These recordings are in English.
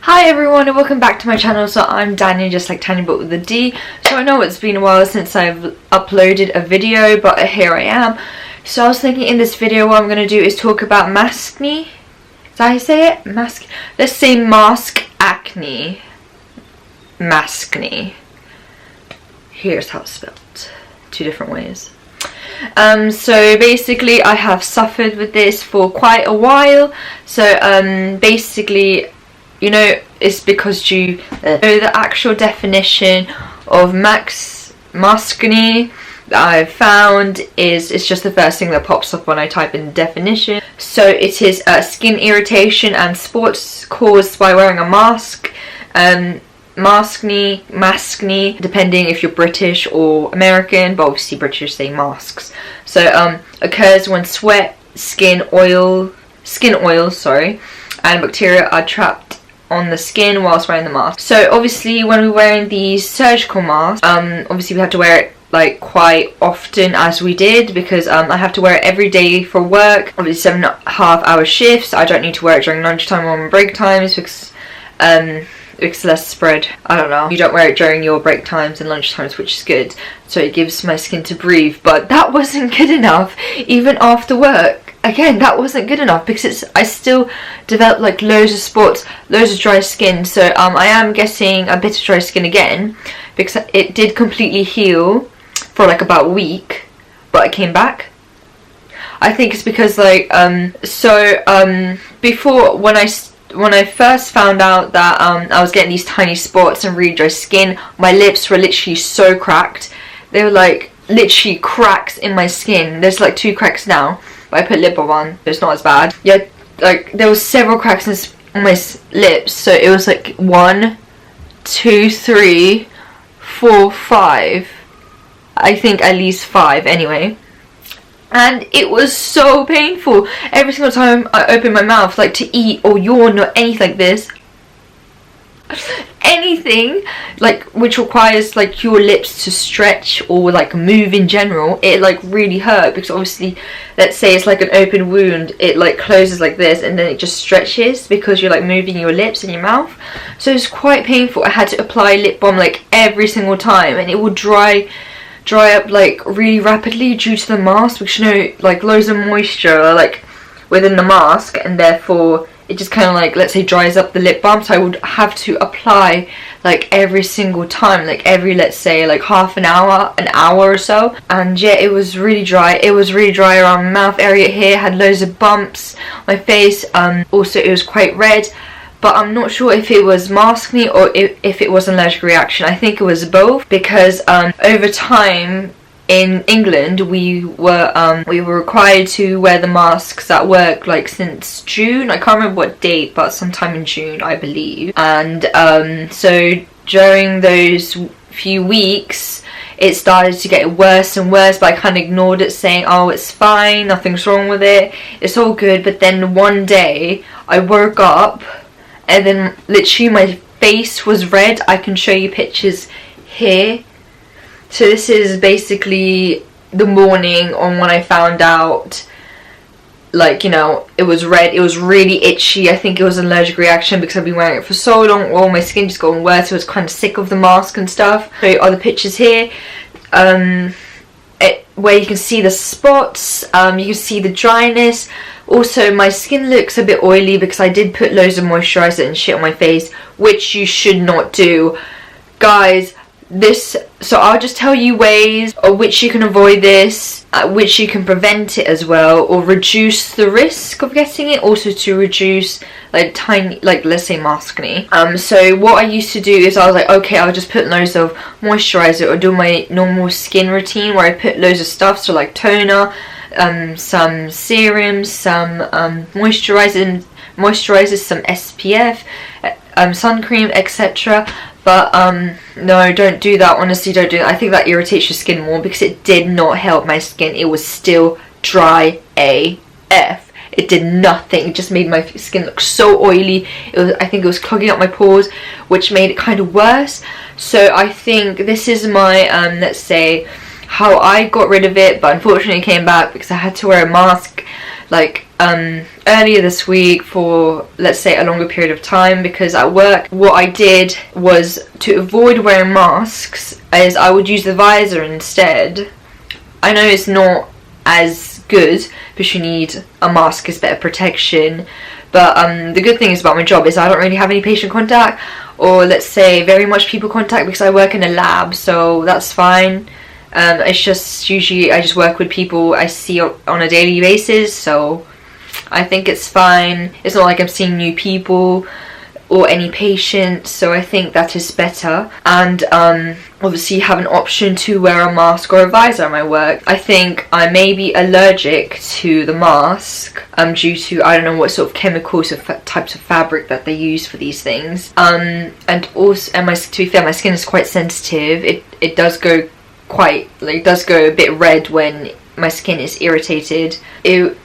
Hi everyone and welcome back to my channel. So I'm Daniel, just like Tanya but with a D. So I know it's been a while since I've uploaded a video, but here I am. So I was thinking in this video what I'm going to do is talk about Maskne. Did I say it? Let's say Maskacne. Maskne. Here's how it's spelled. Two different ways. So basically I have suffered with this for quite a while. So basically, you know, it's because you know the actual definition of Maskne that I've found is, it's just the first thing that pops up when I type in definition. So it is skin irritation and spots caused by wearing a mask. Maskne, depending if you're British or American, but obviously British say masks. So occurs when sweat, skin oil, and bacteria are trapped on the skin whilst wearing the mask. So obviously when we're wearing these surgical masks, obviously we have to wear it like quite often, as we did, because I have to wear it every day for work. Obviously 7.5-hour shifts. I don't need to wear it during lunchtime or on break times because it's less spread. I don't know. You don't wear it during your break times and lunch times, which is good. So it gives my skin to breathe. But that wasn't good enough. Even after work, again, that wasn't good enough because I still developed like loads of spots, loads of dry skin. So I am getting a bit of dry skin again because it did completely heal for like about a week, but it came back. I think it's because like before, when I first found out that I was getting these tiny spots and really dry skin, my lips were literally so cracked. They were like literally cracks in my skin. There's like 2 cracks now, but I put lip balm on, so it's not as bad. Yeah, like there was several cracks on my lips, so it was like 1, 2, 3, 4, 5. I think at least 5 anyway. And it was so painful every single time I opened my mouth, like to eat or yawn or anything like this. Anything like which requires like your lips to stretch or like move in general, it like really hurt because obviously, let's say it's like an open wound, it like closes like this and then it just stretches because you're like moving your lips and your mouth. So it's quite painful. I had to apply lip balm like every single time, and it would dry up like really rapidly due to the mask, because you know, like loads of moisture like within the mask, and therefore it just kind of like, let's say, dries up the lip balm. So I would have to apply like every single time, like every, let's say, like half an hour or so. And yeah, it was really dry. It was really dry around my mouth area here. Had loads of bumps on my face. Also it was quite red. But I'm not sure if it was Maskne or if it was an allergic reaction. I think it was both, because over time in England we were required to wear the masks at work like since June. I can't remember what date, but sometime in June I believe. And so during those few weeks it started to get worse and worse, but I kind of ignored it, saying, oh, it's fine, nothing's wrong with it, it's all good. But then one day I woke up and then literally my face was red. I can show you pictures here. So this is basically the morning on when I found out, like, you know, it was red. It was really itchy. I think it was an allergic reaction because I've been wearing it for so long. All my skin just got worse. So I was kind of sick of the mask and stuff. So other pictures here. Where you can see the spots, you can see the dryness. Also my skin looks a bit oily because I did put loads of moisturizer and shit on my face, which you should not do, guys. So I'll just tell you ways of which you can avoid this, which you can prevent it as well, or reduce the risk of getting it, also to reduce like tiny, like let's say Maskne. So what I used to do is I was like, okay, I'll just put loads of moisturizer or do my normal skin routine where I put loads of stuff, so like toner, some serums, some moisturizers, some SPF, sun cream, etc. But no, don't do that. Honestly, don't do that. I think that irritates your skin more, because it did not help my skin. It was still dry AF. It did nothing. It just made my skin look so oily. I think it was clogging up my pores, which made it kind of worse. So I think this is my let's say how I got rid of it, but unfortunately it came back because I had to wear a mask like earlier this week for, let's say, a longer period of time, because at work what I did was, to avoid wearing masks, is I would use the visor instead. I know it's not as good because you need a mask as better protection, but the good thing is about my job is I don't really have any patient contact, or let's say very much people contact, because I work in a lab, so that's fine. It's just usually I just work with people I see on a daily basis, so I think it's fine. It's not like I'm seeing new people or any patients, so I think that is better. And obviously you have an option to wear a mask or a visor at my work. I think I may be allergic to the mask due to, I don't know what sort of chemicals or types of fabric that they use for these things. And also, to be fair, my skin is quite sensitive. It does go it does go a bit red when my skin is irritated.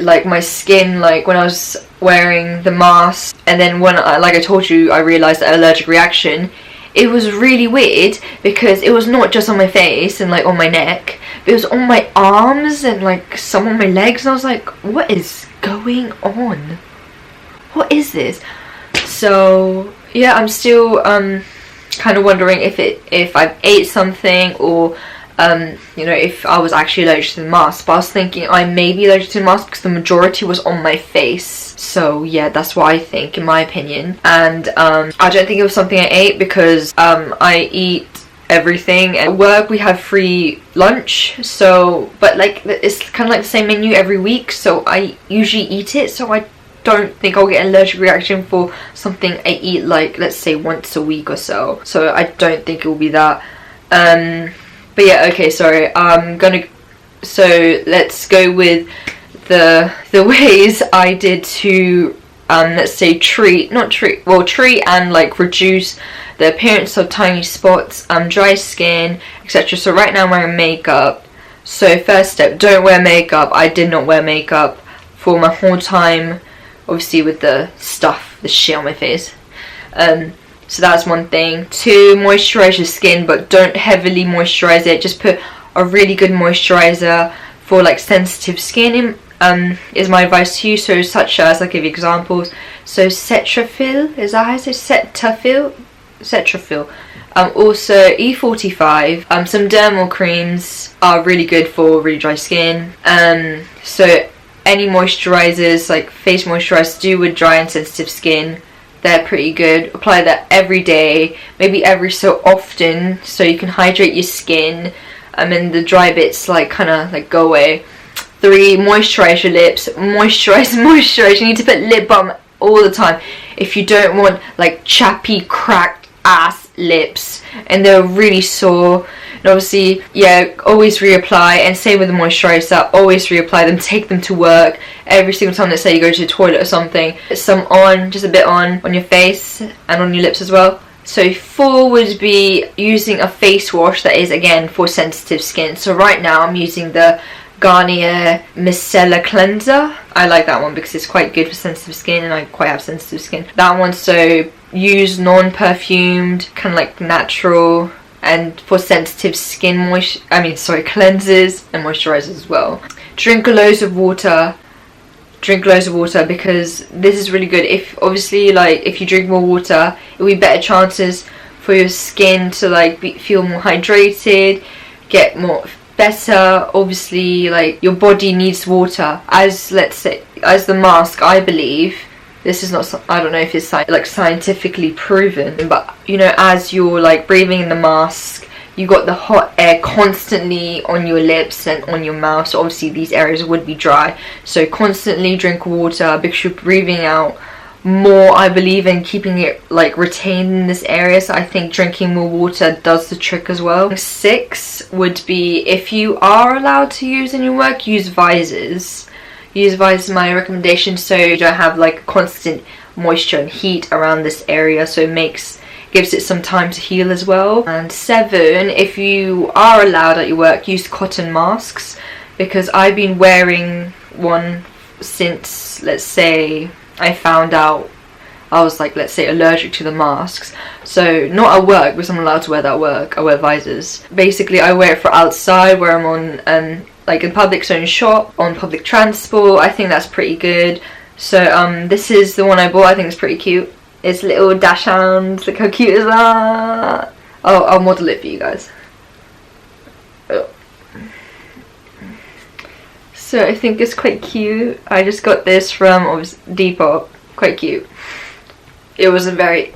Like my skin, like when I was wearing the mask, and then when like I told you, I realised that allergic reaction. It was really weird because it was not just on my face and like on my neck, but it was on my arms and like some on my legs, and I was like, what is going on? What is this? So yeah, I'm still kind of wondering if I've ate something, or you know, if I was actually allergic to the mask. But I was thinking I may be allergic to the mask because the majority was on my face. So yeah, that's what I think, in my opinion. And I don't think it was something I ate, because I eat everything. At work we have free lunch, so but like it's kind of like the same menu every week, so I usually eat it, so I don't think I'll get an allergic reaction for something I eat, like let's say once a week or so. So I don't think it will be that. But yeah, okay, sorry. So let's go with the ways I did to let's say treat and like reduce the appearance of tiny spots, dry skin, etc. So right now I'm wearing makeup. So first step, don't wear makeup. I did not wear makeup for my whole time, obviously with the shit on my face. So that's one thing. 2, moisturize your skin, but don't heavily moisturize it. Just put a really good moisturizer for like sensitive skin is my advice to you. So such as, I'll give you examples. So Cetaphil, is that how I say Cetaphil? Also E45. Some dermal creams are really good for really dry skin. So any moisturizers, like face moisturizers, do with dry and sensitive skin. They're pretty good. Apply that every day, maybe every so often, so you can hydrate your skin, and the dry bits like kind of like go away. 3, moisturize your lips. Moisturize. You need to put lip balm all the time if you don't want like chappy, cracked ass lips and they're really sore. And obviously, yeah, always reapply, and same with the moisturizer, always reapply them. Take them to work every single time. Let's say you go to the toilet or something, put some on, just a bit on your face and on your lips as well. So 4 would be using a face wash that is again for sensitive skin. So right now I'm using the Garnier Micellar Cleanser. I like that one because it's quite good for sensitive skin, and I quite have sensitive skin. That one, so use non-perfumed, kind of like natural, and for sensitive skin cleansers and moisturizers as well. Drink loads of water, because this is really good. If obviously, like, if you drink more water, it will be better chances for your skin to like feel more hydrated, get more better. Obviously, like, your body needs water, as let's say as the mask, I believe. This is not, I don't know if it's like scientifically proven, but you know, as you're like breathing in the mask, you got the hot air constantly on your lips and on your mouth, so obviously these areas would be dry. So constantly drink water because you're breathing out more, I believe, in keeping it like retained in this area. So I think drinking more water does the trick as well. 6 would be, if you are allowed to use in your work, use visors. Use visors, my recommendation, so you don't have like constant moisture and heat around this area, so it gives it some time to heal as well. And 7, if you are allowed at your work, use cotton masks, because I've been wearing one since, let's say, I found out I was like, let's say, allergic to the masks. So not at work, because I'm allowed to wear that at work. I wear visors. Basically, I wear it for outside where I'm on like in public zone shop, on public transport. I think that's pretty good. So this is the one I bought. I think it's pretty cute. It's little dash hands. Look how cute is that. Oh, I'll model it for you guys. Oh. So I think it's quite cute. I just got this from Depop. Quite cute. It wasn't very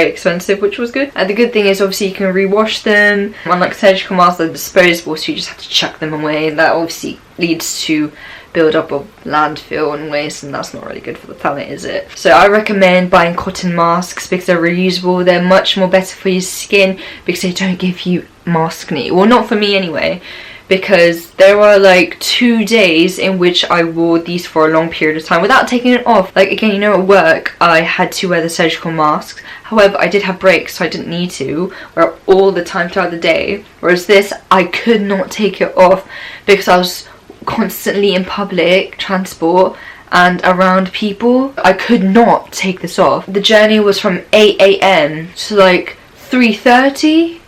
expensive, which was good. And the good thing is obviously you can rewash them. Unlike surgical masks, they're disposable, so you just have to chuck them away, and that obviously leads to build up of landfill and waste, and that's not really good for the planet, is it? So I recommend buying cotton masks because they're reusable. They're much more better for your skin because they don't give you maskne. Well, not for me anyway, because there were like 2 days in which I wore these for a long period of time without taking it off. Like, again, you know, at work I had to wear the surgical masks. However, I did have breaks, so I didn't need to wear it all the time throughout the day. Whereas this, I could not take it off because I was constantly in public transport and around people. I could not take this off. The journey was from 8 AM to like 3:30.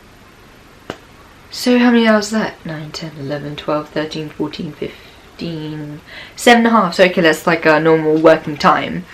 So how many hours is that? 9, 10, 11, 12, 13, 14, 15, 7.5. So okay, that's like a normal working time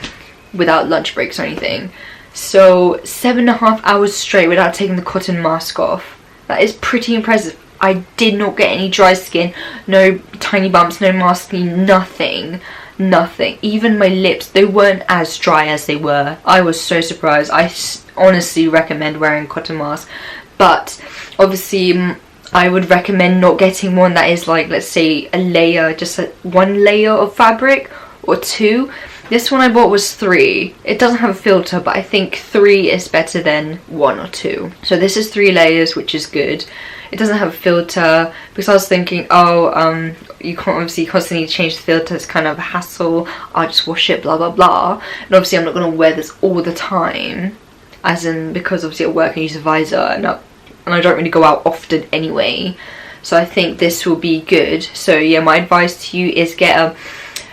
without lunch breaks or anything. So 7.5 hours straight without taking the cotton mask off. That is pretty impressive. I did not get any dry skin, no tiny bumps, no masking, nothing. Nothing. Even my lips, they weren't as dry as they were. I was so surprised. I honestly recommend wearing cotton mask, but obviously I would recommend not getting one that is like, let's say, a layer, just one layer of fabric or two. This one I bought was 3. It doesn't have a filter, but I think 3 is better than 1 or 2. So this is 3 layers, which is good. It doesn't have a filter because I was thinking, oh, you can't obviously constantly change the filter, it's kind of a hassle. I'll just wash it, blah blah blah. And obviously I'm not going to wear this all the time, as in, because obviously at work I use a visor and I don't really go out often anyway. So I think this will be good. So yeah, my advice to you is get a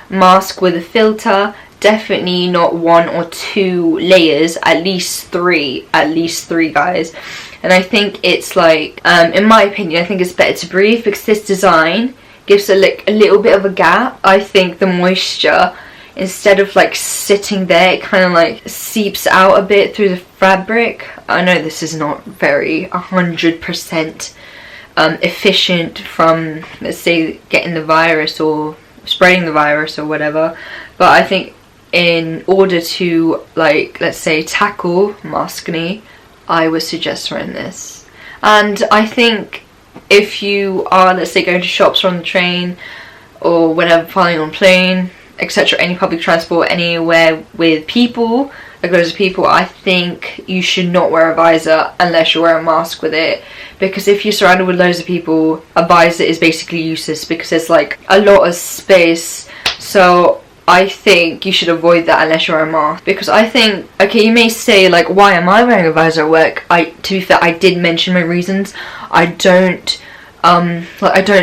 mask with a filter. Definitely not 1 or 2 layers, at least 3 guys. And I think it's like, in my opinion, I think it's better to breathe because this design gives a little bit of a gap. I think the moisture, instead of like sitting there, it kind of like seeps out a bit through the fabric. I know this is not very 100% efficient from, let's say, getting the virus or spreading the virus or whatever, but I think in order to, like, let's say, tackle maskne, I would suggest wearing this. And I think if you are, let's say, going to shops or on the train or whatever, flying on plane, etc., any public transport, anywhere with people, like loads of people, I think you should not wear a visor unless you wear a mask with it, because if you're surrounded with loads of people, a visor is basically useless because there's like a lot of space. So I think you should avoid that unless you're a mask, because I think, okay, you may say like, why am I wearing a visor at work? To be fair, I did mention my reasons. I don't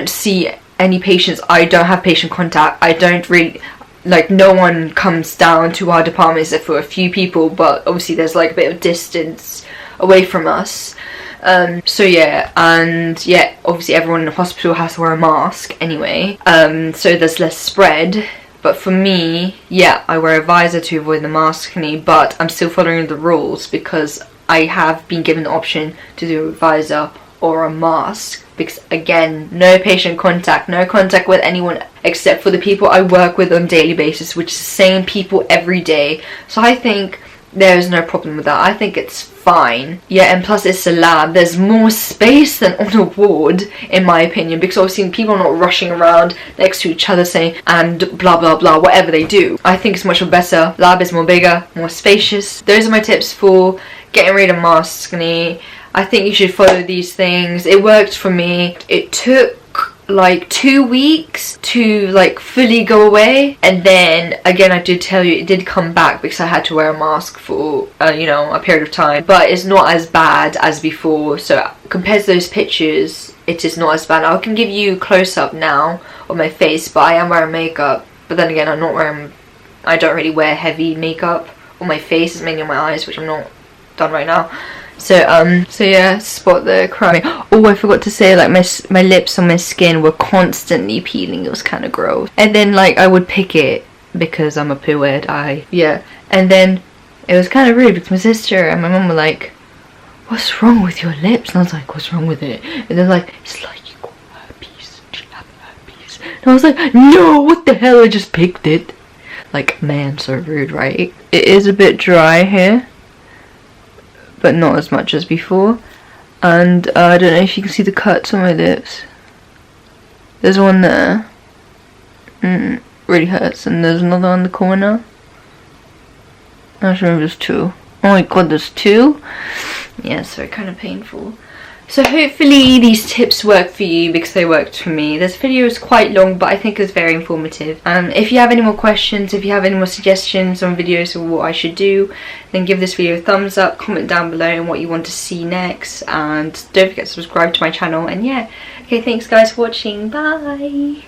see any patients. I don't have patient contact. I don't really, like, no one comes down to our department except for a few people, but obviously there's like a bit of distance away from us. So yeah, and yeah, obviously everyone in the hospital has to wear a mask anyway, so there's less spread. But for me, yeah, I wear a visor to avoid the maskne, but I'm still following the rules because I have been given the option to do a visor or a mask, because again, no patient contact, no contact with anyone except for the people I work with on a daily basis, which is the same people every day. So I think there's no problem with that. I think it's fine. Yeah, and plus it's a lab. There's more space than on a ward, in my opinion, because obviously people are not rushing around next to each other saying and blah blah blah, whatever they do. I think it's much more better. Lab is more bigger, more spacious. Those are my tips for getting rid of maskne. I think you should follow these things. It worked for me. It took like 2 weeks to like fully go away, and then again, I did tell you it did come back because I had to wear a mask for you know, a period of time, but it's not as bad as before. So compared to those pictures, it is not as bad. I can give you a close-up now of my face, but I am wearing makeup. But then again, I don't really wear heavy makeup on my face. It's mainly on my eyes, which I'm not done right now. So yeah, spot there crying. Oh, I forgot to say, like, my lips on my skin were constantly peeling. It was kind of gross. And then, like, I would pick it because I'm a poo-head. Yeah. And then it was kind of rude because my sister and my mum were like, "What's wrong with your lips?" And I was like, "What's wrong with it?" And they're like, "It's like you got herpes. Do you have herpes?" And I was like, "No, what the hell? I just picked it." Like, man, so rude, right? It is a bit dry here, but not as much as before. And I don't know if you can see the cuts on my lips. There's one there. Really hurts. And there's another on the corner. I just remember there's two. Oh my god, there's two? Yeah, so kind of painful. So hopefully these tips work for you because they worked for me. This video is quite long, but I think it's very informative. If you have any more questions, if you have any more suggestions on videos of what I should do, then give this video a thumbs up, comment down below on what you want to see next, and don't forget to subscribe to my channel. And yeah, okay, thanks guys for watching. Bye!